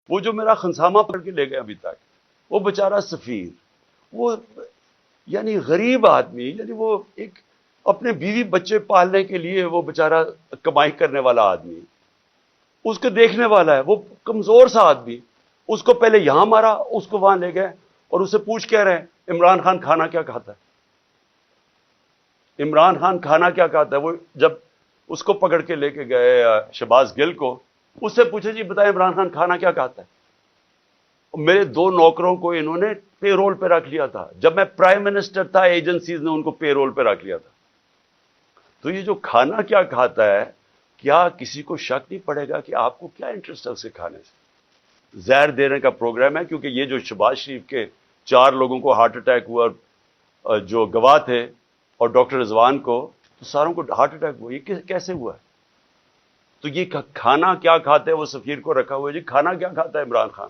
وہ جو میرا خنسامہ پکڑ کے لے گئے ابھی تک، وہ بیچارہ سفیر، وہ یعنی غریب آدمی، یعنی وہ ایک اپنے بیوی بچے پالنے کے لیے وہ بیچارہ کمائی کرنے والا آدمی، اس کو دیکھنے والا ہے، وہ کمزور سا آدمی، اس کو پہلے یہاں مارا، اس کو وہاں لے گئے اور اسے پوچھ کہہ رہے ہیں عمران خان کھانا کیا کھاتا ہے؟ عمران خان کھانا کیا کھاتا ہے؟ وہ جب اس کو پکڑ کے لے کے گئے شہباز گل کو، اس سے پوچھے جی بتائیں عمران خان کھانا کیا کھاتا ہے؟ میرے 2 نوکروں کو انہوں نے پے رول پہ رکھ لیا تھا، جب میں پرائم منسٹر تھا ایجنسیز نے ان کو پے رول پہ رکھ لیا تھا۔ تو یہ جو کھانا کیا کھاتا ہے، کیا کسی کو شک نہیں پڑے گا کہ آپ کو کیا انٹرسٹ ہے اسے کھانے سے؟ زہر دینے کا پروگرام ہے، کیونکہ یہ جو شہباز شریف کے 4 لوگوں کو ہارٹ اٹیک ہوا، جو گواہ تھے، اور ڈاکٹر رضوان کو، تو ساروں کو ہارٹ اٹیک ہوا، یہ کیسے ہوا ہے؟ تو یہ کھانا کیا کھاتے ہیں وہ سفیر کو رکھا ہوا ہے، جی کھانا کیا کھاتا ہے عمران خان؟